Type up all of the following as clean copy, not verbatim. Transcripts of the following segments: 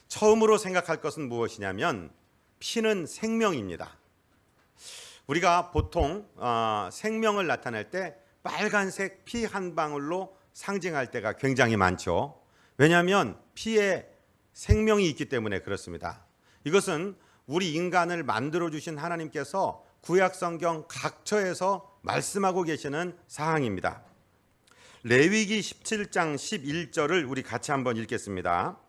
처음으로 생각할 것은 무엇이냐면 피는 생명입니다. 우리가 보통 생명을 나타낼 때 빨간색 피 한 방울로 상징할 때가 굉장히 많죠. 왜냐하면 피에 생명이 있기 때문에 그렇습니다. 이것은 우리 인간을 만들어 주신 하나님께서 구약 성경 각처에서 말씀하고 계시는 사항입니다. 레위기 17장 11절을 우리 같이 한번 읽겠습니다.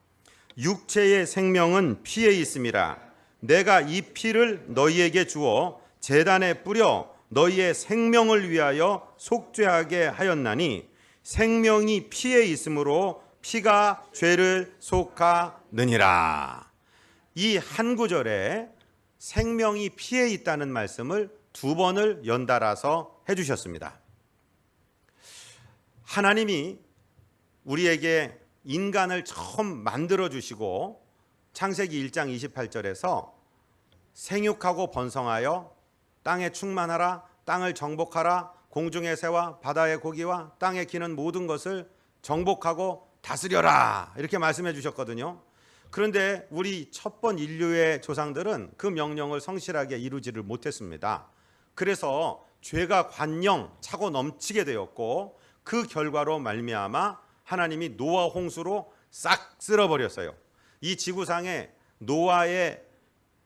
육체의 생명은 피에 있음이라. 내가 이 피를 너희에게 주어 제단에 뿌려 너희의 생명을 위하여 속죄하게 하였나니 생명이 피에 있으므로 피가 죄를 속하느니라. 이 한 구절에 생명이 피에 있다는 말씀을 두 번을 연달아서 해주셨습니다. 하나님이 우리에게 인간을 처음 만들어 주시고 창세기 1장 28절에서 생육하고 번성하여 땅에 충만하라, 땅을 정복하라, 공중의 새와 바다의 고기와 땅에 기는 모든 것을 정복하고 다스려라, 이렇게 말씀해 주셨거든요. 그런데 우리 첫번 인류의 조상들은 그 명령을 성실하게 이루지를 못했습니다. 그래서 죄가 관영 차고 넘치게 되었고 그 결과로 말미암아 하나님이 노아 홍수로 싹 쓸어버렸어요. 이 지구상에 노아의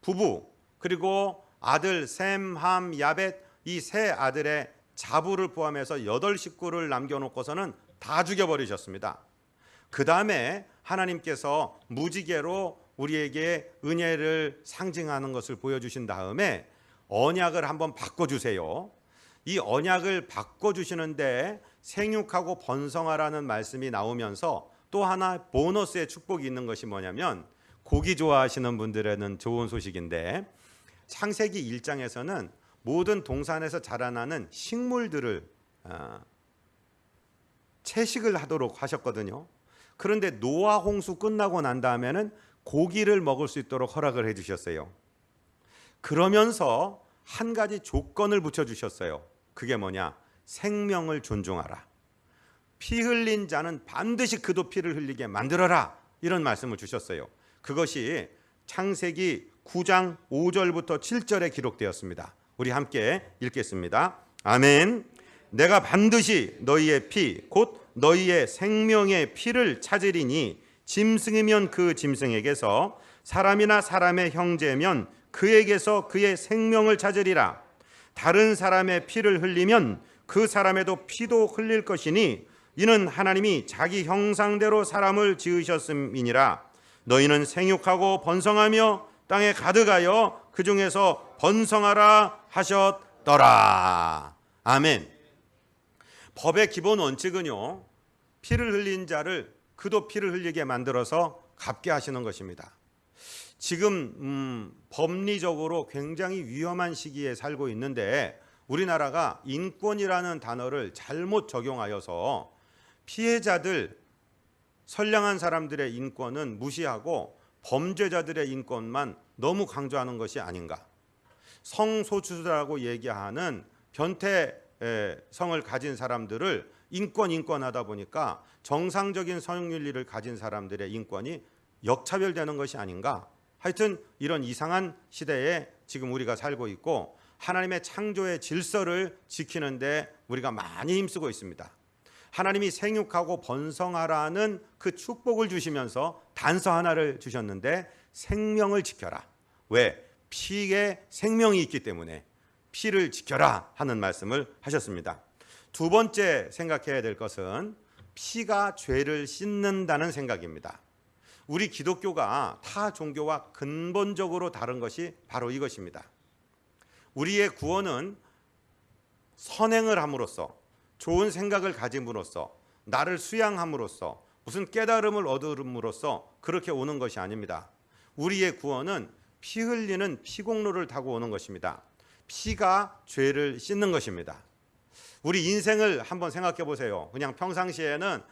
부부 그리고 아들 셈, 함, 야벳 이 세 아들의 자부를 포함해서 8식구를 남겨놓고서는 다 죽여버리셨습니다. 그 다음에 하나님께서 무지개로 우리에게 은혜를 상징하는 것을 보여주신 다음에 언약을 한번 바꿔주세요. 이 언약을 바꿔주시는데 생육하고 번성하라는 말씀이 나오면서 또 하나 보너스의 축복이 있는 것이 뭐냐면, 고기 좋아하시는 분들에는 좋은 소식인데 창세기 1장에서는 모든 동산에서 자라나는 식물들을 채식을 하도록 하셨거든요. 그런데 노아 홍수 끝나고 난 다음에는 고기를 먹을 수 있도록 허락을 해주셨어요. 그러면서 한 가지 조건을 붙여주셨어요. 그게 뭐냐? 생명을 존중하라. 피 흘린 자는 반드시 그도 피를 흘리게 만들어라. 이런 말씀을 주셨어요. 그것이 창세기 9장 5절부터 7절에 기록되었습니다. 우리 함께 읽겠습니다. 아멘. 내가 반드시 너희의 피 곧 너희의 생명의 피를 찾으리니 짐승이면 그 짐승에게서 사람이나 사람의 형제면 그에게서 그의 생명을 찾으리라. 다른 사람의 피를 흘리면 그 사람의도 피도 흘릴 것이니 이는 하나님이 자기 형상대로 사람을 지으셨음이니라. 너희는 생육하고 번성하며 땅에 가득하여 그 중에서 번성하라 하셨더라. 아멘. 법의 기본 원칙은요, 피를 흘린 자를 그도 피를 흘리게 만들어서 갚게 하시는 것입니다. 지금 법리적으로 굉장히 위험한 시기에 살고 있는데 우리나라가 인권이라는 단어를 잘못 적용하여서 피해자들, 선량한 사람들의 인권은 무시하고 범죄자들의 인권만 너무 강조하는 것이 아닌가. 성소수자라고 얘기하는 변태성을 가진 사람들을 인권하다 보니까 정상적인 성윤리를 가진 사람들의 인권이 역차별되는 것이 아닌가. 하여튼 이런 이상한 시대에 지금 우리가 살고 있고 하나님의 창조의 질서를 지키는데 우리가 많이 힘쓰고 있습니다. 하나님이 생육하고 번성하라는 그 축복을 주시면서 단서 하나를 주셨는데 생명을 지켜라. 왜? 피에 생명이 있기 때문에 피를 지켜라 하는 말씀을 하셨습니다. 두 번째 생각해야 될 것은 피가 죄를 씻는다는 생각입니다. 우리 기독교가 타 종교와 근본적으로 다른 것이 바로 이것입니다. 우리의 구원은 선행을 함으로써, 좋은 생각을 가짐으로써, 나를 수양함으로써, 무슨 깨달음을 얻음으로써 그렇게 오는 것이 아닙니다. 우리의 구원은 피 흘리는 피공로를 타고 오는 것입니다. 피가 죄를 씻는 것입니다. 우리 인생을 한번 생각해 보세요. 그냥 평상시에는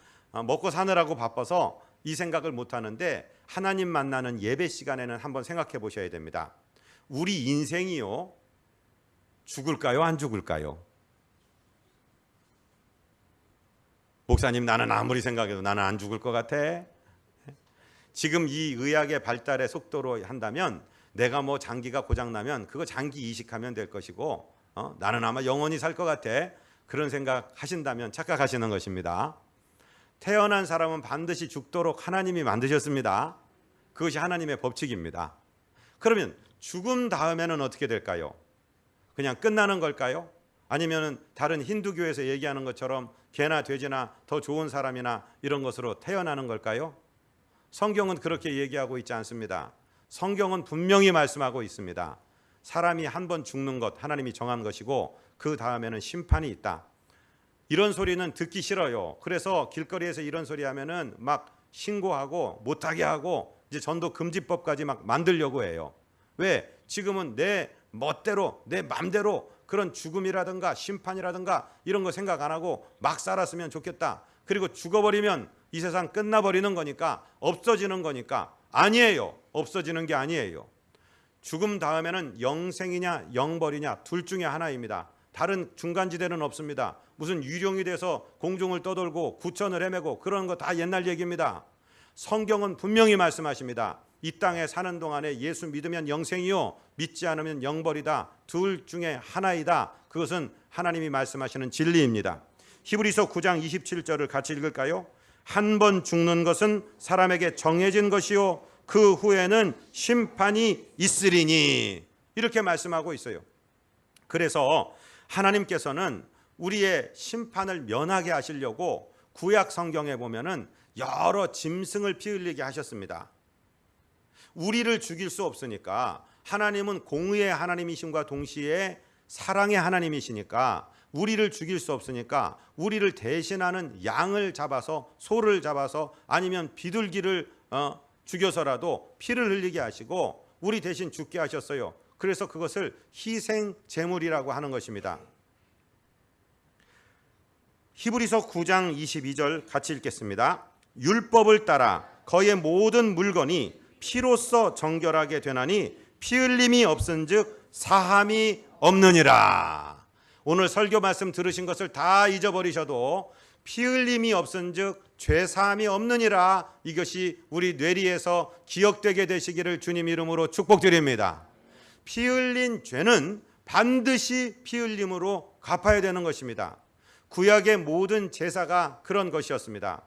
먹고 사느라고 바빠서 이 생각을 못 하는데 하나님 만나는 예배 시간에는 한번 생각해 보셔야 됩니다. 우리 인생이요, 죽을까요? 안 죽을까요? 목사님, 나는 아무리 생각해도 나는 안 죽을 것 같아. 지금 이 의학의 발달의 속도로 한다면 내가 뭐 장기가 고장나면 그거 장기 이식하면 될 것이고 나는 아마 영원히 살 것 같아. 그런 생각 하신다면 착각하시는 것입니다. 태어난 사람은 반드시 죽도록 하나님이 만드셨습니다. 그것이 하나님의 법칙입니다. 그러면 죽음 다음에는 어떻게 될까요? 그냥 끝나는 걸까요? 아니면 다른 힌두교에서 얘기하는 것처럼 개나 돼지나 더 좋은 사람이나 이런 것으로 태어나는 걸까요? 성경은 그렇게 얘기하고 있지 않습니다. 성경은 분명히 말씀하고 있습니다. 사람이 한 번 죽는 것 하나님이 정한 것이고 그 다음에는 심판이 있다. 이런 소리는 듣기 싫어요. 그래서 길거리에서 이런 소리 하면은 막 신고하고 못하게 하고 이제 전도 금지법까지 막 만들려고 해요. 왜? 지금은 내 멋대로 내 맘대로 그런 죽음이라든가 심판이라든가 이런 거 생각 안 하고 막 살았으면 좋겠다. 그리고 죽어버리면 이 세상 끝나버리는 거니까, 없어지는 거니까. 아니에요. 없어지는 게 아니에요. 죽음 다음에는 영생이냐 영벌이냐 둘 중에 하나입니다. 다른 중간지대는 없습니다. 무슨 유령이 돼서 공중을 떠돌고 구천을 헤매고 그런 거 다 옛날 얘기입니다. 성경은 분명히 말씀하십니다. 이 땅에 사는 동안에 예수 믿으면 영생이요 믿지 않으면 영벌이다. 둘 중에 하나이다. 그것은 하나님이 말씀하시는 진리입니다. 히브리서 9장 27절을 같이 읽을까요? 한 번 죽는 것은 사람에게 정해진 것이요 그 후에는 심판이 있으리니, 이렇게 말씀하고 있어요. 그래서 하나님께서는 우리의 심판을 면하게 하시려고 구약 성경에 보면은 여러 짐승을 피 흘리게 하셨습니다. 우리를 죽일 수 없으니까, 하나님은 공의의 하나님이심과 동시에 사랑의 하나님이시니까 우리를 죽일 수 없으니까 우리를 대신하는 양을 잡아서, 소를 잡아서, 아니면 비둘기를 죽여서라도 피를 흘리게 하시고 우리 대신 죽게 하셨어요. 그래서 그것을 희생 제물이라고 하는 것입니다. 히브리서 9장 22절 같이 읽겠습니다. 율법을 따라 거의 모든 물건이 피로써 정결하게 되나니 피 흘림이 없은즉 사함이 없느니라. 오늘 설교 말씀 들으신 것을 다 잊어버리셔도 피 흘림이 없은즉 죄 사함이 없느니라, 이것이 우리 뇌리에서 기억되게 되시기를 주님 이름으로 축복드립니다. 피 흘린 죄는 반드시 피 흘림으로 갚아야 되는 것입니다. 구약의 모든 제사가 그런 것이었습니다.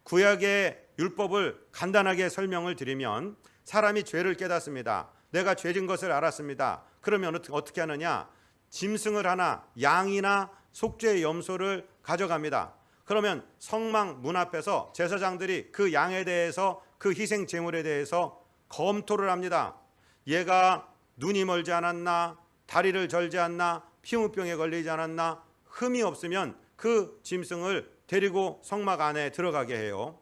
구약의 율법을 간단하게 설명을 드리면, 사람이 죄를 깨닫습니다. 내가 죄진 것을 알았습니다. 그러면 어떻게 하느냐? 짐승을 하나, 양이나 속죄의 염소를 가져갑니다. 그러면 성막 문 앞에서 제사장들이 그 양에 대해서, 그 희생 제물에 대해서 검토를 합니다. 얘가 눈이 멀지 않았나, 다리를 절지 않나, 피무병에 걸리지 않았나, 흠이 없으면 그 짐승을 데리고 성막 안에 들어가게 해요.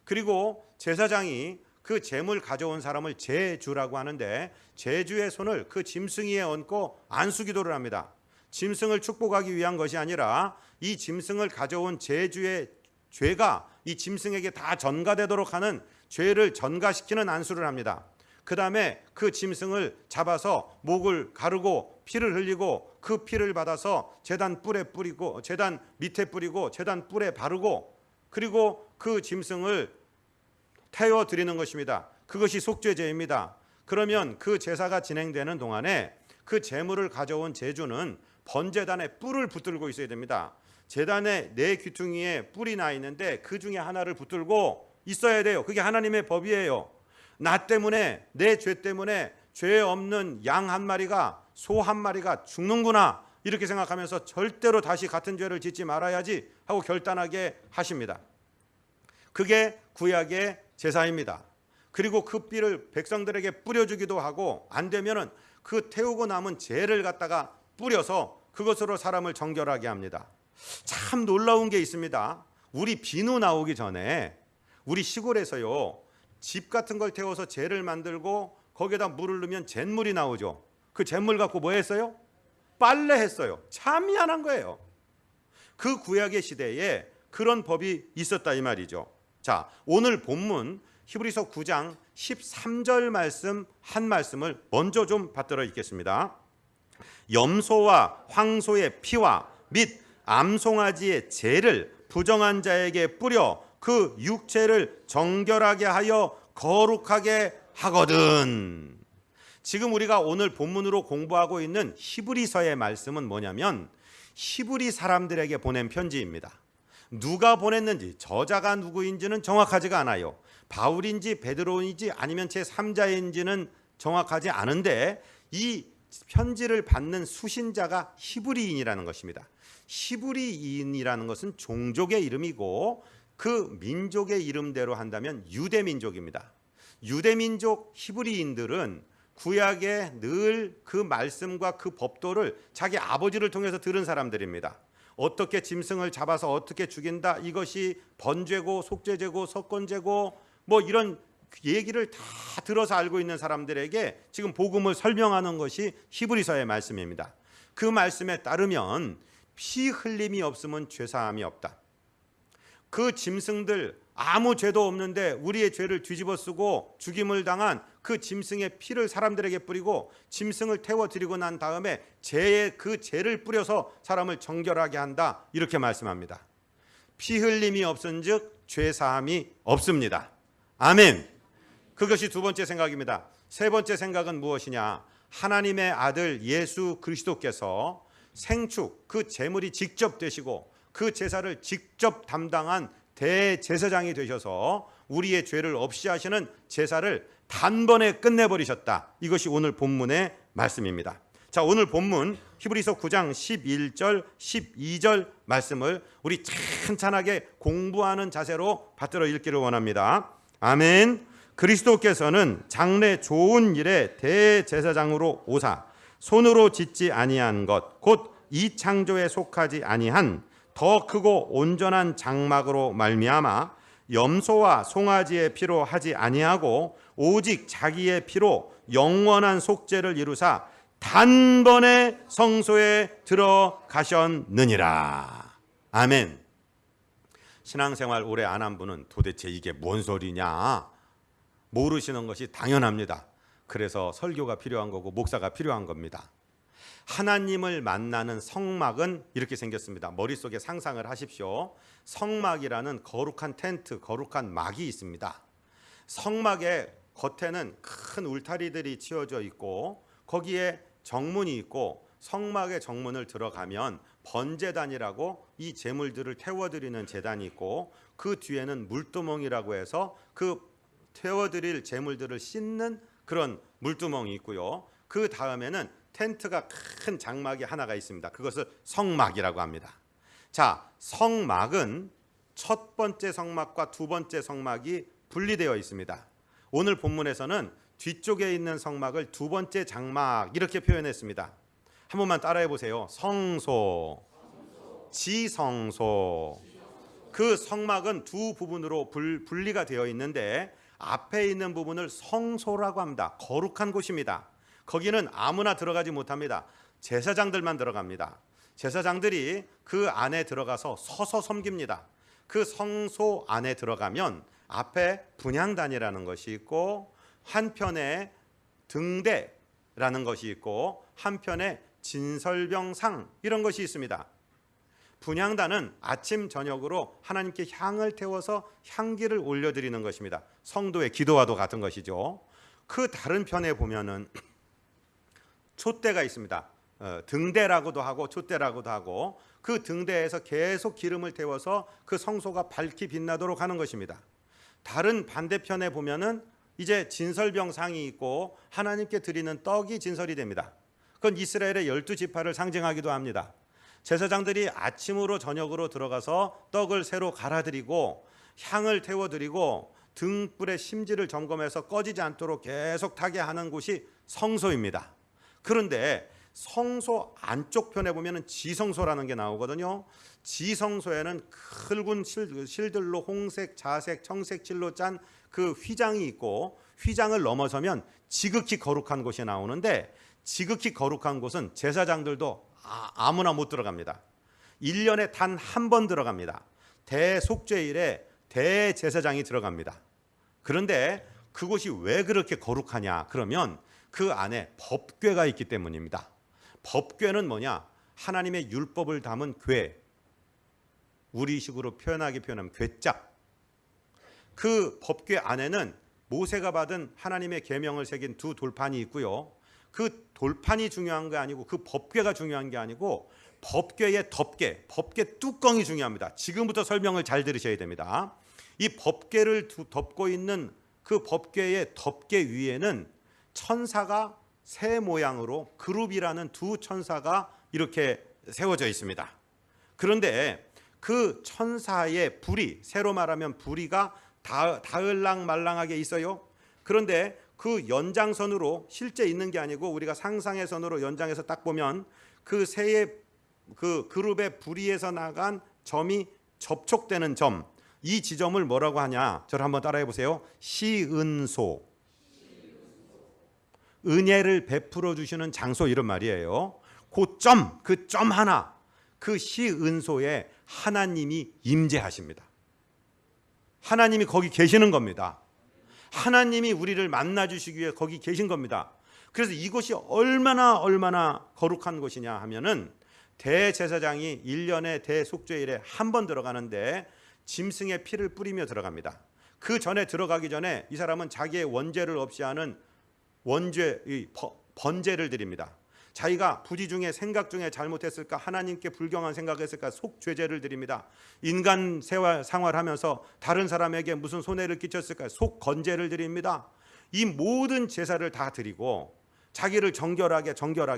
그리고 제사장이 그 제물 가져온 사람을 제주라고 하는데, 제주의 손을 그 짐승 위에 얹고 안수기도를 합니다. 짐승을 축복하기 위한 것이 아니라 이 짐승을 가져온 제주의 죄가 이 짐승에게 다 전가되도록 하는, 죄를 전가시키는 안수를 합니다. 그 다음에 그 짐승을 잡아서 목을 가르고 피를 흘리고 그 피를 받아서 제단 뿔에 뿌리고, 제단 밑에 뿌리고, 제단 뿔에 바르고, 그리고 그 짐승을 태워 드리는 것입니다. 그것이 속죄제입니다. 그러면 그 제사가 진행되는 동안에 그 제물을 가져온 제주는 번제단에 뿔을 붙들고 있어야 됩니다. 제단에 네 귀퉁이에 뿔이 나 있는데 그 중에 하나를 붙들고 있어야 돼요. 그게 하나님의 법이에요. 나 때문에, 내 죄 때문에 죄 없는 양 한 마리가, 소 한 마리가 죽는구나, 이렇게 생각하면서 절대로 다시 같은 죄를 짓지 말아야지 하고 결단하게 하십니다. 그게 구약의 제사입니다. 그리고 그 삐를 백성들에게 뿌려주기도 하고, 안 되면은 그 태우고 남은 재를 갖다가 뿌려서 그것으로 사람을 정결하게 합니다. 참 놀라운 게 있습니다. 우리 비누 나오기 전에 우리 시골에서요, 집 같은 걸 태워서 재를 만들고 거기에다 물을 넣으면 잿물이 나오죠. 그 잿물 갖고 뭐 했어요? 빨래했어요. 참 희한한 거예요. 그 구약의 시대에 그런 법이 있었다 이 말이죠. 자, 오늘 본문 히브리서 9장 13절 말씀 한 말씀을 먼저 좀 받들어 읽겠습니다. 염소와 황소의 피와 및 암송아지의 재를 부정한 자에게 뿌려 그 육체를 정결하게 하여 거룩하게 하거든. 지금 우리가 오늘 본문으로 공부하고 있는 히브리서의 말씀은 뭐냐면 히브리 사람들에게 보낸 편지입니다. 누가 보냈는지, 저자가 누구인지는 정확하지가 않아요. 바울인지 베드로인지 아니면 제3자인지는 정확하지 않은데 이 편지를 받는 수신자가 히브리인이라는 것입니다. 히브리인이라는 것은 종족의 이름이고 그 민족의 이름대로 한다면 유대민족입니다. 유대민족 히브리인들은 구약에 늘 그 말씀과 그 법도를 자기 아버지를 통해서 들은 사람들입니다. 어떻게 짐승을 잡아서 어떻게 죽인다, 이것이 번죄고 속죄죄고 석권죄고 뭐 이런 얘기를 다 들어서 알고 있는 사람들에게 지금 복음을 설명하는 것이 히브리서의 말씀입니다. 그 말씀에 따르면 피 흘림이 없으면 죄사함이 없다. 그 짐승들 아무 죄도 없는데 우리의 죄를 뒤집어 쓰고 죽임을 당한 그 짐승의 피를 사람들에게 뿌리고 짐승을 태워드리고 난 다음에 그 죄를 뿌려서 사람을 정결하게 한다, 이렇게 말씀합니다. 피 흘림이 없은즉 죄사함이 없습니다. 아멘. 그것이 두 번째 생각입니다. 세 번째 생각은 무엇이냐? 하나님의 아들 예수 그리스도께서 생축, 그 제물이 직접 되시고 그 제사를 직접 담당한 대제사장이 되셔서 우리의 죄를 없이 하시는 제사를 단번에 끝내버리셨다. 이것이 오늘 본문의 말씀입니다. 자, 오늘 본문 히브리서 9장 11절 12절 말씀을 우리 찬찬하게 공부하는 자세로 받들어 읽기를 원합니다. 아멘. 그리스도께서는 장래 좋은 일에 대제사장으로 오사 손으로 짓지 아니한 것 곧 이 창조에 속하지 아니한 더 크고 온전한 장막으로 말미암아 염소와 송아지의 피로 하지 아니하고 오직 자기의 피로 영원한 속죄를 이루사 단번에 성소에 들어가셨느니라. 아멘. 신앙생활 오래 안 한 분은 도대체 이게 뭔 소리냐 모르시는 것이 당연합니다. 그래서 설교가 필요한 거고 목사가 필요한 겁니다. 하나님을 만나는 성막은 이렇게 생겼습니다. 머릿속에 상상을 하십시오. 성막이라는 거룩한 텐트, 거룩한 막이 있습니다. 성막의 겉에는 큰 울타리들이 치어져 있고 거기에 정문이 있고 성막의 정문을 들어가면 번제단이라고 이 제물들을 태워드리는 제단이 있고 그 뒤에는 물두멍이라고 해서 그 태워드릴 제물들을 씻는 그런 물두멍이 있고요. 그 다음에는 텐트가 큰 장막이 하나가 있습니다. 그것을 성막이라고 합니다. 자, 성막은 첫 번째 성막과 두 번째 성막이 분리되어 있습니다. 오늘 본문에서는 뒤쪽에 있는 성막을 두 번째 장막 이렇게 표현했습니다. 한 번만 따라해 보세요. 성소, 지성소. 그 성막은 두 부분으로 분리가 되어 있는데 앞에 있는 부분을 성소라고 합니다. 거룩한 곳입니다. 거기는 아무나 들어가지 못합니다. 제사장들만 들어갑니다. 제사장들이 그 안에 들어가서 서서 섬깁니다. 그 성소 안에 들어가면 앞에 분향단이라는 것이 있고 한편에 등대라는 것이 있고 한편에 진설병상 이런 것이 있습니다. 분향단은 아침 저녁으로 하나님께 향을 태워서 향기를 올려드리는 것입니다. 성도의 기도와도 같은 것이죠. 그 다른 편에 보면은 촛대가 있습니다. 등대라고도 하고 촛대라고도 하고 그 등대에서 계속 기름을 태워서 그 성소가 밝히 빛나도록 하는 것입니다. 다른 반대편에 보면은 이제 진설병상이 있고 하나님께 드리는 떡이 진설이 됩니다. 그건 이스라엘의 12지파를 상징하기도 합니다. 제사장들이 아침으로 저녁으로 들어가서 떡을 새로 갈아드리고 향을 태워드리고 등불의 심지를 점검해서 꺼지지 않도록 계속 타게 하는 곳이 성소입니다. 그런데 성소 안쪽 편에 보면 지성소라는 게 나오거든요. 지성소에는 굵은 실들로 홍색, 자색, 청색 실로 짠 그 휘장이 있고 휘장을 넘어서면 지극히 거룩한 곳이 나오는데 지극히 거룩한 곳은 제사장들도 아무나 못 들어갑니다. 1년에 단 한 번 들어갑니다. 대속죄일에 대제사장이 들어갑니다. 그런데 그곳이 왜 그렇게 거룩하냐? 그러면 그 안에 법궤가 있기 때문입니다. 법궤는 뭐냐? 하나님의 율법을 담은 궤. 우리식으로 표현하면 궤짝. 그 법궤 안에는 모세가 받은 하나님의 계명을 새긴 두 돌판이 있고요. 그 돌판이 중요한 게 아니고 그 법궤가 중요한 게 아니고 법궤의 덮개, 법궤 뚜껑이 중요합니다. 지금부터 설명을 잘 들으셔야 됩니다. 이 법궤를 덮고 있는 그 법궤의 덮개 위에는 천사가 새 모양으로 그룹이라는 두 천사가 이렇게 세워져 있습니다. 그런데 그 천사의 부리, 새로 말하면 부리가 다을랑 말랑하게 있어요. 그런데 그 연장선으로 실제 있는 게 아니고 우리가 상상의 선으로 연장해서 딱 보면 그 새의 그 그룹의 부리에서 나간 점이 접촉되는 점, 이 지점을 뭐라고 하냐? 저를 한번 따라해 보세요. 시은소. 은혜를 베풀어 주시는 장소 이런 말이에요. 그 점 하나, 그 시은소에 하나님이 임재하십니다. 하나님이 거기 계시는 겁니다. 하나님이 우리를 만나 주시기 위해 거기 계신 겁니다. 그래서 이곳이 얼마나 거룩한 곳이냐 하면은 대제사장이 1년에 대속죄일에 한 번 들어가는데 짐승의 피를 뿌리며 들어갑니다. 그 전에 들어가기 전에 이 사람은 자기의 원죄를 없이 하는 번제를 드립니다. 자기가 부지 중에 생각 중에 잘못했을까, 하나님께 불경한 생각했을까, 속죄제를 드립니다. 인간 생활하면서 다른 사람에게 무슨 손해를 끼쳤을까, 속건제를 드립니다. 이 모든 제사를 다 드리고 자기를 정결하게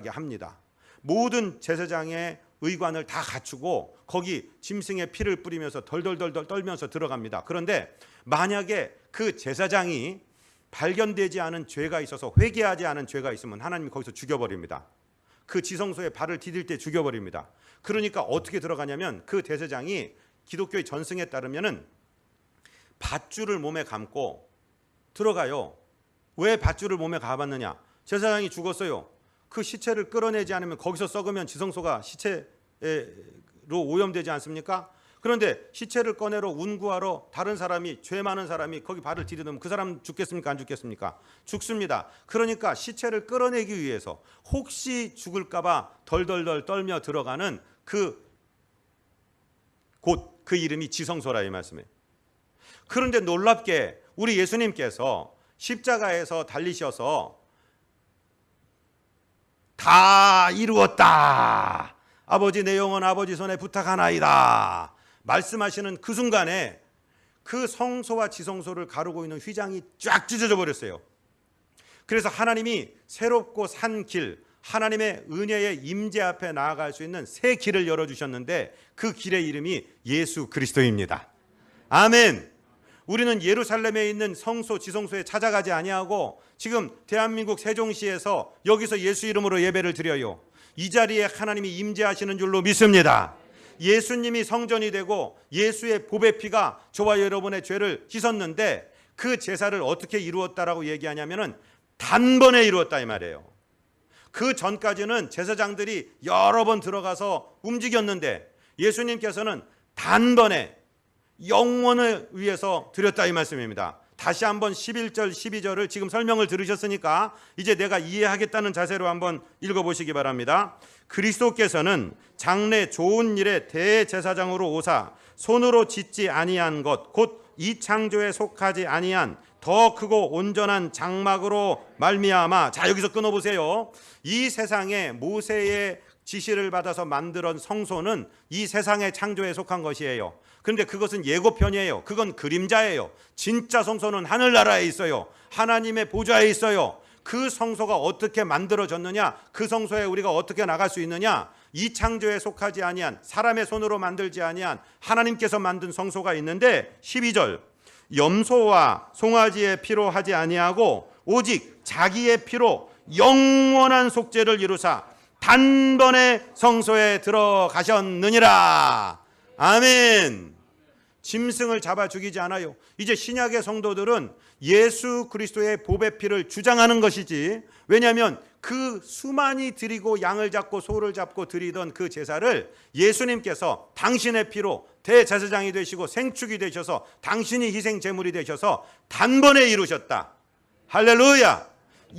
합니다. 모든 제사장의 의관을 다 갖추고 거기 짐승의 피를 뿌리면서 덜덜덜 떨면서 들어갑니다. 그런데 만약에 그 제사장이 발견되지 않은 죄가 있어서 회개하지 않은 죄가 있으면 하나님이 거기서 죽여버립니다. 그 지성소에 발을 디딜 때 죽여버립니다. 그러니까 어떻게 들어가냐면 그 대제사장이 기독교의 전승에 따르면은 밧줄을 몸에 감고 들어가요. 왜 밧줄을 몸에 감았느냐? 제사장이 죽었어요. 그 시체를 끌어내지 않으면 거기서 썩으면 지성소가 시체로 오염되지 않습니까? 그런데 시체를 꺼내러 운구하러 다른 사람이, 죄 많은 사람이 거기 발을 디디면 그 사람 죽겠습니까? 안 죽겠습니까? 죽습니다. 그러니까 시체를 끌어내기 위해서 혹시 죽을까 봐 덜덜덜 떨며 들어가는 그 이름이 지성소라 이 말씀이에요. 그런데 놀랍게 우리 예수님께서 십자가에서 달리셔서 다 이루었다. 아버지 내 영혼 아버지 손에 부탁하나이다. 말씀하시는 그 순간에 그 성소와 지성소를 가르고 있는 휘장이 쫙 찢어져 버렸어요. 그래서 하나님이 새롭고 산 길, 하나님의 은혜의 임재 앞에 나아갈 수 있는 새 길을 열어주셨는데 그 길의 이름이 예수 그리스도입니다. 아멘. 우리는 예루살렘에 있는 성소, 지성소에 찾아가지 아니하고 지금 대한민국 세종시에서 여기서 예수 이름으로 예배를 드려요. 이 자리에 하나님이 임재하시는 줄로 믿습니다. 예수님이 성전이 되고 예수의 보배 피가 저와 여러분의 죄를 씻었는데 그 제사를 어떻게 이루었다라고 얘기하냐면은 단번에 이루었다 이 말이에요. 그 전까지는 제사장들이 여러 번 들어가서 움직였는데 예수님께서는 단번에 영원을 위해서 드렸다 이 말씀입니다. 다시 한번 11절 12절을 지금 설명을 들으셨으니까 이제 내가 이해하겠다는 자세로 한번 읽어보시기 바랍니다. 그리스도께서는 장래 좋은 일의 대제사장으로 오사 손으로 짓지 아니한 것 곧 이 창조에 속하지 아니한 더 크고 온전한 장막으로 말미암아. 자, 여기서 끊어보세요. 이 세상에 모세의 지시를 받아서 만들었던 성소는 이 세상의 창조에 속한 것이에요. 그런데 그것은 예고편이에요. 그건 그림자예요. 진짜 성소는 하늘나라에 있어요. 하나님의 보좌에 있어요. 그 성소가 어떻게 만들어졌느냐, 그 성소에 우리가 어떻게 나갈 수 있느냐, 이 창조에 속하지 아니한, 사람의 손으로 만들지 아니한 하나님께서 만든 성소가 있는데 12절 염소와 송아지의 피로 하지 아니하고 오직 자기의 피로 영원한 속죄를 이루사 단번에 성소에 들어가셨느니라. 아멘. 짐승을 잡아 죽이지 않아요. 이제 신약의 성도들은 예수 그리스도의 보배 피를 주장하는 것이지, 왜냐하면 그 수많이 드리고 양을 잡고 소를 잡고 드리던 그 제사를 예수님께서 당신의 피로 대제사장이 되시고 생축이 되셔서 당신이 희생 제물이 되셔서 단번에 이루셨다. 할렐루야.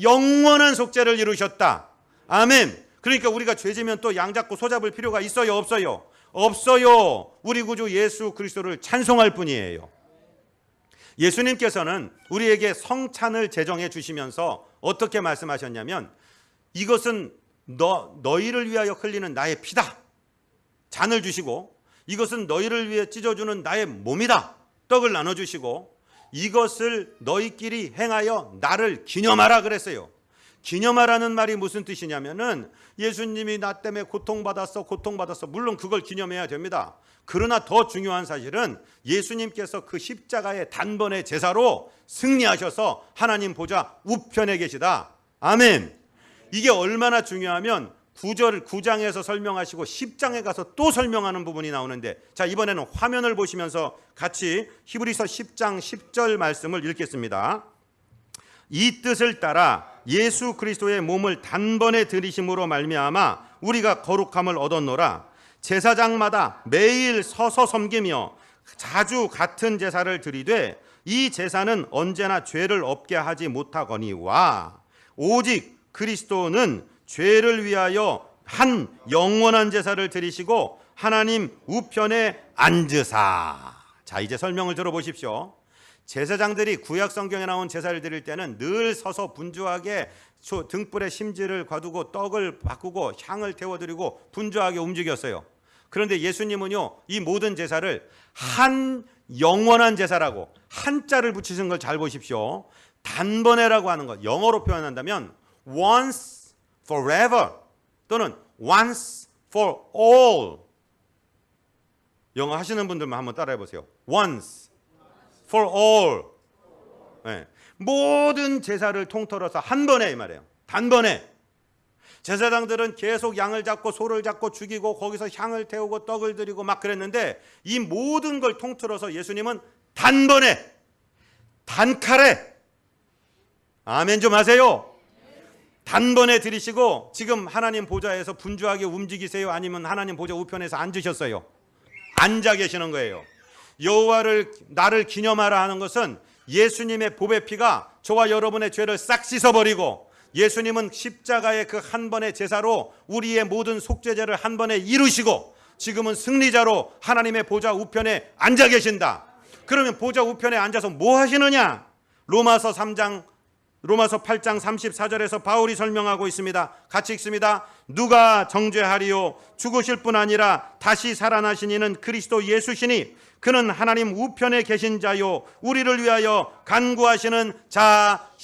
영원한 속죄를 이루셨다. 아멘. 그러니까 우리가 죄지면 또 양 잡고 소 잡을 필요가 있어요, 없어요? 없어요. 우리 구주 예수 그리스도를 찬송할 뿐이에요. 예수님께서는 우리에게 성찬을 제정해 주시면서 어떻게 말씀하셨냐면 이것은 너희를 위하여 흘리는 나의 피다. 잔을 주시고 이것은 너희를 위해 찢어주는 나의 몸이다. 떡을 나눠주시고 이것을 너희끼리 행하여 나를 기념하라 그랬어요. 기념하라는 말이 무슨 뜻이냐면은 예수님이 나 때문에 고통받았어. 물론 그걸 기념해야 됩니다. 그러나 더 중요한 사실은 예수님께서 그 십자가의 단번의 제사로 승리하셔서 하나님 보좌 우편에 계시다. 아멘. 이게 얼마나 중요하면 9장에서 설명하시고 10장에 가서 또 설명하는 부분이 나오는데, 자, 이번에는 화면을 보시면서 같이 히브리서 10장 10절 말씀을 읽겠습니다. 이 뜻을 따라 예수 그리스도의 몸을 단번에 들이심으로 말미암아 우리가 거룩함을 얻었노라. 제사장마다 매일 서서 섬기며 자주 같은 제사를 드리되 이 제사는 언제나 죄를 없게 하지 못하거니와 오직 그리스도는 죄를 위하여 한 영원한 제사를 드리시고 하나님 우편에 앉으사. 자, 이제 설명을 들어보십시오. 제사장들이 구약 성경에 나온 제사를 드릴 때는 늘 서서 분주하게 등불에 심지를 거두고 떡을 바꾸고 향을 태워드리고 분주하게 움직였어요. 그런데 예수님은요, 이 모든 제사를 한 영원한 제사라고 한자를 붙이신 걸 잘 보십시오. 단번에라고 하는 것, 영어로 표현한다면 once forever 또는 once for all. 영어 하시는 분들만 한번 따라해 보세요. once for all. 네. 모든 제사를 통틀어서 한 번에, 이 말이에요. 단번에. 제사장들은 계속 양을 잡고 소를 잡고 죽이고 거기서 향을 태우고 떡을 드리고 막 그랬는데 이 모든 걸 통틀어서 예수님은 단번에, 단칼에, 아멘 좀 하세요. 단번에 드리시고 지금 하나님 보좌에서 분주하게 움직이세요? 아니면 하나님 보좌 우편에서 앉으셨어요? 앉아 계시는 거예요. 여호와를 나를 기념하라 하는 것은 예수님의 보배 피가 저와 여러분의 죄를 싹 씻어버리고 예수님은 십자가의 그 한 번의 제사로 우리의 모든 속죄제를 한 번에 이루시고 지금은 승리자로 하나님의 보좌 우편에 앉아 계신다. 그러면 보좌 우편에 앉아서 뭐 하시느냐? 로마서 8장 34절에서 바울이 설명하고 있습니다. 같이 읽습니다. 누가 정죄하리요? 죽으실 뿐 아니라 다시 살아나신 이는 그리스도 예수시니 그는 하나님 우편에 계신 자요 우리를 위하여 간구하시는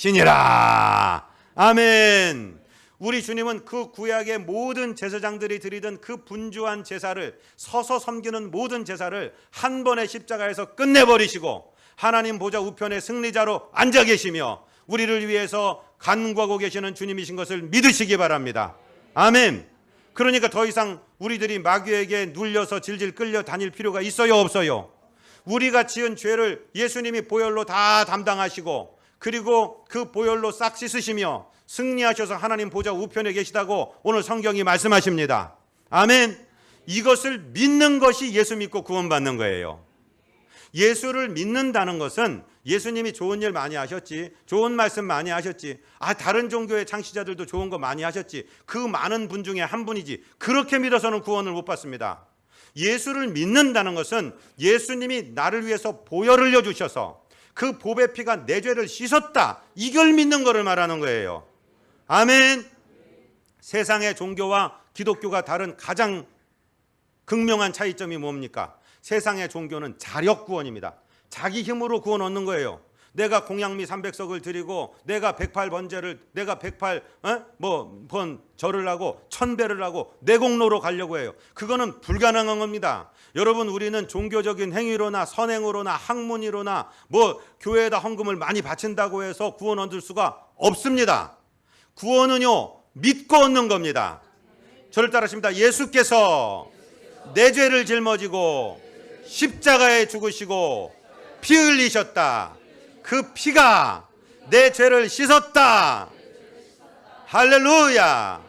자시니라. 아멘. 우리 주님은 그 구약의 모든 제사장들이 드리던 그 분주한 제사를, 서서 섬기는 모든 제사를 한 번의 십자가에서 끝내버리시고 하나님 보좌 우편의 승리자로 앉아 계시며 우리를 위해서 간구하고 계시는 주님이신 것을 믿으시기 바랍니다. 아멘. 그러니까 더 이상 우리들이 마귀에게 눌려서 질질 끌려 다닐 필요가 있어요, 없어요? 우리가 지은 죄를 예수님이 보혈로 다 담당하시고 그리고 그 보혈로 싹 씻으시며 승리하셔서 하나님 보좌 우편에 계시다고 오늘 성경이 말씀하십니다. 아멘. 이것을 믿는 것이 예수 믿고 구원받는 거예요. 예수를 믿는다는 것은 예수님이 좋은 일 많이 하셨지, 좋은 말씀 많이 하셨지, 다른 종교의 창시자들도 좋은 거 많이 하셨지, 그 많은 분 중에 한 분이지, 그렇게 믿어서는 구원을 못 받습니다. 예수를 믿는다는 것은 예수님이 나를 위해서 보혈을 흘려주셔서 그 보배 피가 내 죄를 씻었다, 이걸 믿는 것을 말하는 거예요. 아멘. 세상의 종교와 기독교가 다른 가장 극명한 차이점이 뭡니까? 세상의 종교는 자력 구원입니다. 자기 힘으로 구원 얻는 거예요. 내가 공양미 300석을 드리고 내가 108번제를 내가 108번 절을 하고 1000배를 하고 내 공로로 가려고 해요. 그거는 불가능한 겁니다. 여러분, 우리는 종교적인 행위로나 선행으로나 학문이로나 교회에다 헌금을 많이 바친다고 해서 구원 얻을 수가 없습니다. 구원은요, 믿고 얻는 겁니다. 저를 따라하십니다. 예수께서 내 죄를 짊어지고 십자가에 죽으시고 피 흘리셨다. 그 피가 내 죄를 씻었다. 할렐루야.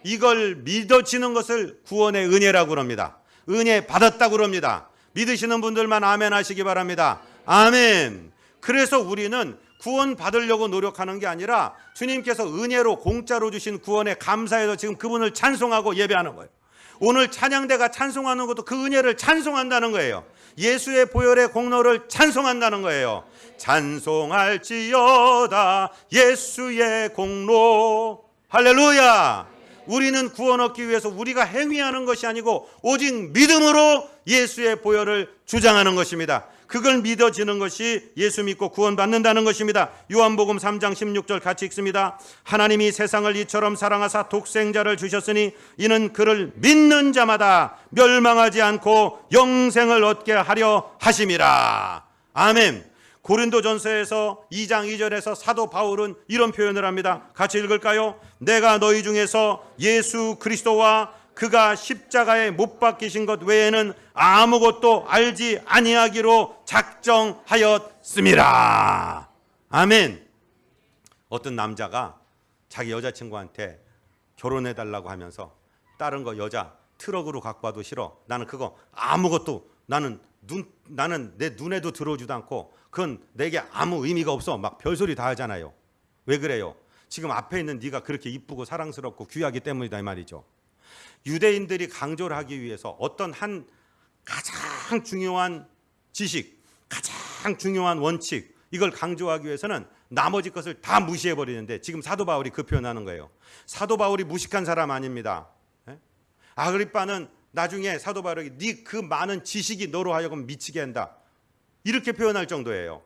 이걸 믿어지는 것을 구원의 은혜라고 그럽니다. 은혜 받았다고 그럽니다. 믿으시는 분들만 아멘 하시기 바랍니다. 아멘. 그래서 우리는 구원 받으려고 노력하는 게 아니라 주님께서 은혜로 공짜로 주신 구원에 감사해서 지금 그분을 찬송하고 예배하는 거예요. 오늘 찬양대가 찬송하는 것도 그 은혜를 찬송한다는 거예요. 예수의 보혈의 공로를 찬송한다는 거예요. 찬송할지어다 예수의 공로. 할렐루야. 우리는 구원 얻기 위해서 우리가 행위하는 것이 아니고 오직 믿음으로 예수의 보혈을 주장하는 것입니다. 그걸 믿어지는 것이 예수 믿고 구원받는다는 것입니다. 요한복음 3장 16절 같이 읽습니다. 하나님이 세상을 이처럼 사랑하사 독생자를 주셨으니 이는 그를 믿는 자마다 멸망하지 않고 영생을 얻게 하려 하심이라. 아멘. 고린도전서에서 2장 2절에서 사도 바울은 이런 표현을 합니다. 같이 읽을까요? 내가 너희 중에서 예수 그리스도와 그가 십자가에 못 박히신 것 외에는 아무것도 알지 아니하기로 작정하였음이라. 아멘. 어떤 남자가 자기 여자친구한테 결혼해달라고 하면서 다른 거 여자 트럭으로 갖고 와도 싫어. 나는 그거 아무것도 나는 내 눈에도 들어오지도 않고 그건 내게 아무 의미가 없어. 막 별소리 다 하잖아요. 왜 그래요? 지금 앞에 있는 네가 그렇게 이쁘고 사랑스럽고 귀하기 때문이다 이 말이죠. 유대인들이 강조를 하기 위해서 어떤 한 가장 중요한 지식, 가장 중요한 원칙, 이걸 강조하기 위해서는 나머지 것을 다 무시해버리는데 지금 사도 바울이 그 표현하는 거예요. 사도 바울이 무식한 사람 아닙니다. 아그리빠는 나중에 사도 바울에게 네 그 많은 지식이 너로 하여금 미치게 한다, 이렇게 표현할 정도예요.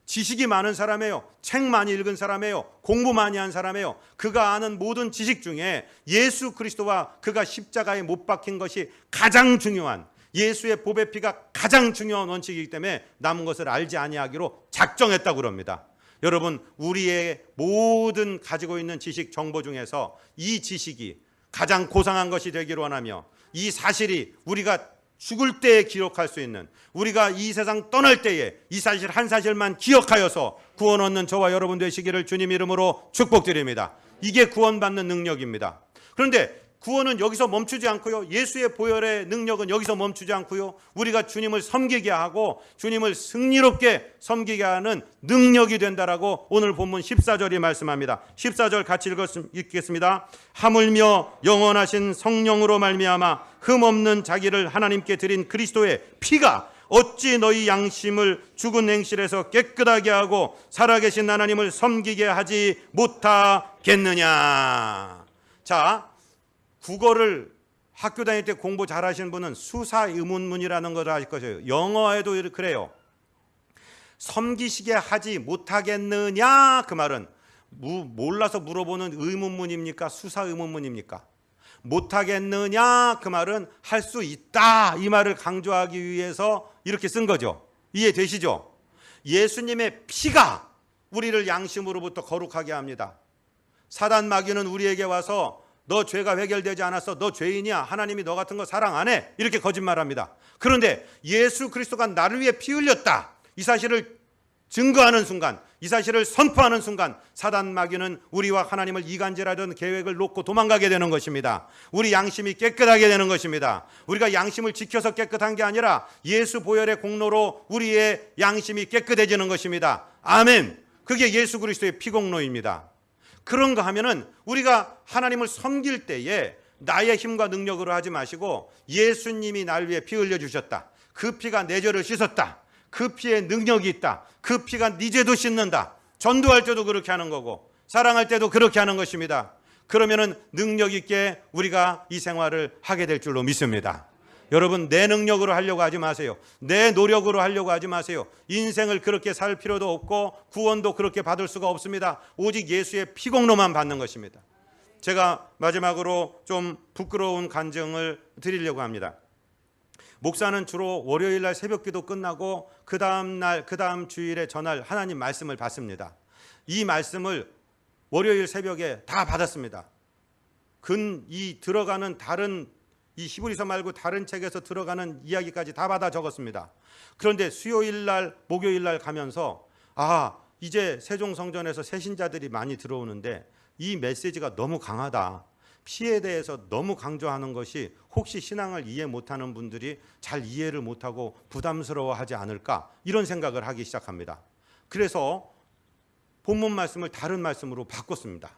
지식이 많은 사람이에요. 책 많이 읽은 사람이에요. 공부 많이 한 사람이에요. 그가 아는 모든 지식 중에 예수 그리스도와 그가 십자가에 못 박힌 것이 가장 중요한, 예수의 보배 피가 가장 중요한 원칙이기 때문에 남은 것을 알지 아니하기로 작정했다고 그럽니다. 여러분, 우리의 모든 가지고 있는 지식 정보 중에서 이 지식이 가장 고상한 것이 되기를 원하며, 이 사실이 우리가 죽을 때에 기억할 수 있는, 우리가 이 세상 떠날 때에 이 사실 한 사실만 기억하여서 구원 얻는 저와 여러분 되시기를 주님 이름으로 축복드립니다. 이게 구원받는 능력입니다. 그런데 구원은 여기서 멈추지 않고요, 예수의 보혈의 능력은 여기서 멈추지 않고요, 우리가 주님을 섬기게 하고 주님을 승리롭게 섬기게 하는 능력이 된다라고 오늘 본문 14절이 말씀합니다. 14절 같이 읽겠습니다. 하물며 영원하신 성령으로 말미암아 흠없는 자기를 하나님께 드린 그리스도의 피가 어찌 너희 양심을 죽은 행실에서 깨끗하게 하고 살아계신 하나님을 섬기게 하지 못하겠느냐. 자, 국어를 학교 다닐 때 공부 잘하시는 분은 수사 의문문이라는 걸 아실 거예요. 영어에도 그래요. 섬기시게 하지 못하겠느냐, 그 말은 몰라서 물어보는 의문문입니까? 수사 의문문입니까? 못하겠느냐, 그 말은 할 수 있다, 이 말을 강조하기 위해서 이렇게 쓴 거죠. 이해되시죠? 예수님의 피가 우리를 양심으로부터 거룩하게 합니다. 사단 마귀는 우리에게 와서 너 죄가 해결되지 않았어, 너 죄인이야, 하나님이 너 같은 거 사랑 안 해, 이렇게 거짓말합니다. 그런데 예수 그리스도가 나를 위해 피 흘렸다, 이 사실을 증거하는 순간, 이 사실을 선포하는 순간 사단 마귀는 우리와 하나님을 이간질하던 계획을 놓고 도망가게 되는 것입니다. 우리 양심이 깨끗하게 되는 것입니다. 우리가 양심을 지켜서 깨끗한 게 아니라 예수 보혈의 공로로 우리의 양심이 깨끗해지는 것입니다. 아멘. 그게 예수 그리스도의 피공로입니다. 그런가 하면은 우리가 하나님을 섬길 때에 나의 힘과 능력으로 하지 마시고 예수님이 날 위해 피 흘려주셨다, 그 피가 내 죄를 씻었다, 그 피에 능력이 있다, 그 피가 네 죄도 씻는다, 전도할 때도 그렇게 하는 거고 사랑할 때도 그렇게 하는 것입니다. 그러면은 능력 있게 우리가 이 생활을 하게 될 줄로 믿습니다. 여러분, 내 능력으로 하려고 하지 마세요. 내 노력으로 하려고 하지 마세요. 인생을 그렇게 살 필요도 없고 구원도 그렇게 받을 수가 없습니다. 오직 예수의 피공로만 받는 것입니다. 제가 마지막으로 좀 부끄러운 간증을 드리려고 합니다. 목사는 주로 월요일 날 새벽기도 끝나고 그 다음 주일에 전할 하나님 말씀을 받습니다. 이 말씀을 월요일 새벽에 다 받았습니다. 이 들어가는 다른 이 히브리서 말고 다른 책에서 들어가는 이야기까지 다 받아 적었습니다. 그런데 수요일 날, 목요일 날 가면서 이제 세종성전에서 새신자들이 많이 들어오는데 이 메시지가 너무 강하다, 피에 대해서 너무 강조하는 것이 혹시 신앙을 이해 못하는 분들이 잘 이해를 못하고 부담스러워하지 않을까, 이런 생각을 하기 시작합니다. 그래서 본문 말씀을 다른 말씀으로 바꿨습니다.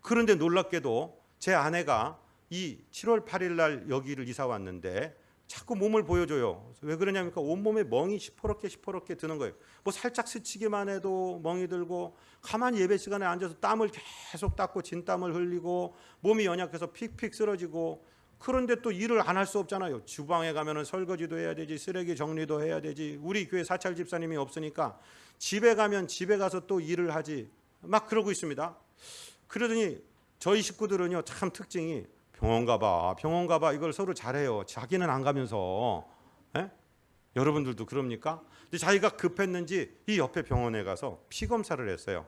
그런데 놀랍게도 제 아내가 이 7월 8일 날 여기를 이사 왔는데 자꾸 몸을 보여줘요. 왜 그러냐니까 온몸에 멍이 시퍼렇게 드는 거예요. 뭐 살짝 스치기만 해도 멍이 들고, 가만히 예배 시간에 앉아서 땀을 계속 닦고 진땀을 흘리고 몸이 연약해서 픽픽 쓰러지고. 그런데 또 일을 안 할 수 없잖아요. 주방에 가면은 설거지도 해야 되지, 쓰레기 정리도 해야 되지. 우리 교회 사찰 집사님이 없으니까 집에 가면 집에 가서 또 일을 하지. 막 그러고 있습니다. 그러더니 저희 식구들은요, 참 특징이 병원 가봐 이걸 서로 잘해요. 자기는 안 가면서. 에? 여러분들도 그럽니까? 근데 자기가 급했는지 이 옆에 병원에 가서 피 검사를 했어요.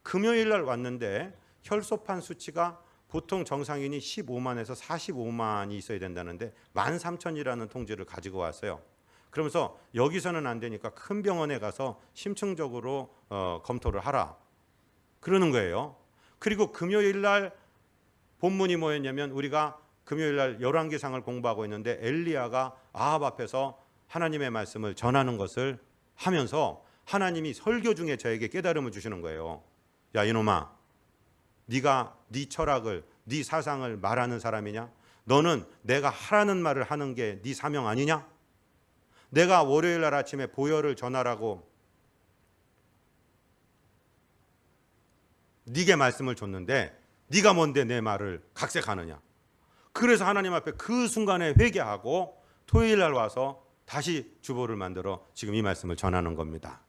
금요일 날 왔는데 혈소판 수치가 보통 정상인이 15만에서 45만이 있어야 된다는데 13,000이라는 통지를 가지고 왔어요. 그러면서 여기서는 안 되니까 큰 병원에 가서 심층적으로 검토를 하라 그러는 거예요. 그리고 금요일 날 본문이 뭐였냐면, 우리가 금요일 날 열왕기상을 공부하고 있는데 엘리야가 아합 앞에서 하나님의 말씀을 전하는 것을 하면서 하나님이 설교 중에 저에게 깨달음을 주시는 거예요. 야 이놈아, 네가 네 철학을, 네 사상을 말하는 사람이냐? 너는 내가 하라는 말을 하는 게 네 사명 아니냐? 내가 월요일 날 아침에 보혈을 전하라고 네게 말씀을 줬는데 네가 뭔데 내 말을 각색하느냐? 그래서 하나님 앞에 그 순간에 회개하고 토요일 날 와서 다시 주보를 만들어 지금 이 말씀을 전하는 겁니다.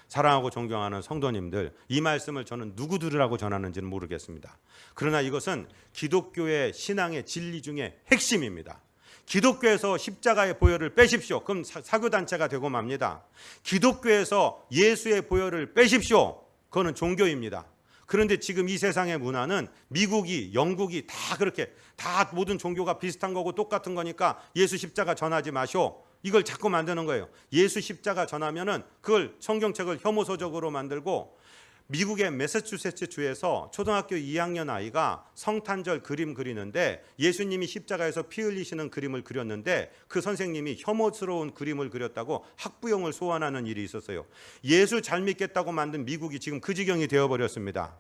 사랑하고 존경하는 성도님들, 이 말씀을 저는 누구들이라고 전하는지는 모르겠습니다. 그러나 이것은 기독교의 신앙의 진리 중에 핵심입니다. 기독교에서 십자가의 보혈을 빼십시오. 그럼 사교단체가 되고 맙니다. 기독교에서 예수의 보혈을 빼십시오. 그거는 종교입니다. 그런데 지금 이 세상의 문화는 미국이, 영국이 다 그렇게, 다 모든 종교가 비슷한 거고 똑같은 거니까 예수 십자가 전하지 마시오. 이걸 자꾸 만드는 거예요. 예수 십자가 전하면은 그걸 성경책을 혐오서적으로 만들고, 미국의 매사추세츠 주에서 초등학교 2학년 아이가 성탄절 그림 그리는데 예수님이 십자가에서 피 흘리시는 그림을 그렸는데 그 선생님이 혐오스러운 그림을 그렸다고 학부형을 소환하는 일이 있었어요. 예수 잘 믿겠다고 만든 미국이 지금 그 지경이 되어버렸습니다.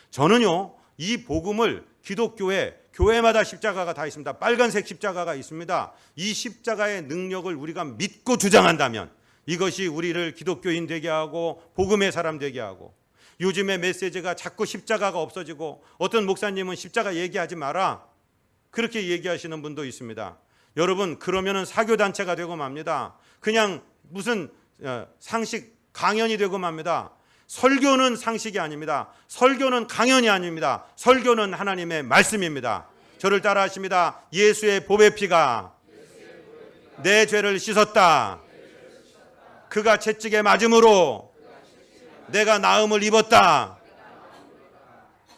저는요, 이 복음을 기독교에 교회마다 십자가가 다 있습니다. 빨간색 십자가가 있습니다. 이 십자가의 능력을 우리가 믿고 주장한다면 이것이 우리를 기독교인 되게 하고 복음의 사람 되게 하고, 요즘에 메시지가 자꾸 십자가가 없어지고, 어떤 목사님은 십자가 얘기하지 마라 그렇게 얘기하시는 분도 있습니다. 여러분, 그러면은 사교단체가 되고 맙니다. 그냥 무슨 상식 강연이 되고 맙니다. 설교는 상식이 아닙니다. 설교는 강연이 아닙니다. 설교는 하나님의 말씀입니다. 저를 따라 하십니다. 예수의 보배 피가 내 죄를 씻었다. 그가 채찍에 맞음으로 내가 나음을 입었다.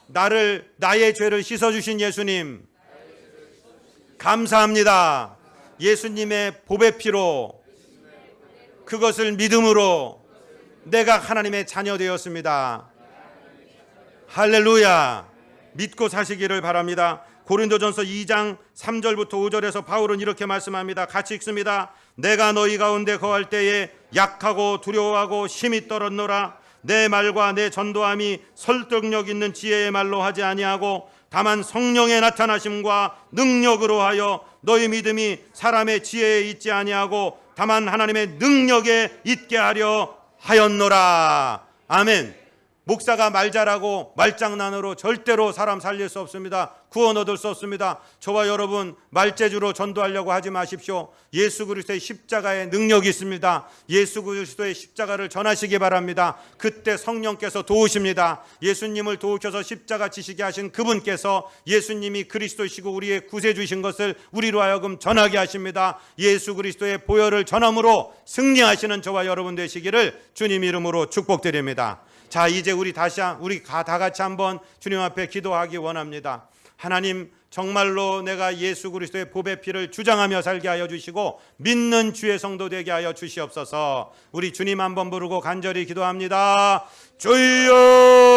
나의 죄를 씻어주신 예수님 감사합니다. 예수님의 보배 피로, 그것을 믿음으로 내가 하나님의 자녀 되었습니다. 할렐루야. 믿고 사시기를 바랍니다. 고린도전서 2장 3절부터 5절에서 바울은 이렇게 말씀합니다. 같이 읽습니다. 내가 너희 가운데 거할 때에 약하고 두려워하고 심히 떨었노라. 내 말과 내 전도함이 설득력 있는 지혜의 말로 하지 아니하고 다만 성령의 나타나심과 능력으로 하여 너희 믿음이 사람의 지혜에 있지 아니하고 다만 하나님의 능력에 있게 하려 하였노라. 아멘. 목사가 말 잘하고 말장난으로 절대로 사람 살릴 수 없습니다. 구원 얻을 수 없습니다. 저와 여러분 말재주로 전도하려고 하지 마십시오. 예수 그리스도의 십자가의 능력이 있습니다. 예수 그리스도의 십자가를 전하시기 바랍니다. 그때 성령께서 도우십니다. 예수님을 도우셔서 십자가 지시게 하신 그분께서 예수님이 그리스도이시고 우리의 구세주신 것을 우리로 하여금 전하게 하십니다. 예수 그리스도의 보혈을 전함으로 승리하시는 저와 여러분 되시기를 주님 이름으로 축복드립니다. 자, 이제 우리 다 같이 한번 주님 앞에 기도하기 원합니다. 하나님, 정말로 내가 예수 그리스도의 보배 피를 주장하며 살게 하여 주시고 믿는 주의 성도 되게 하여 주시옵소서. 우리 주님 한번 부르고 간절히 기도합니다. 주여!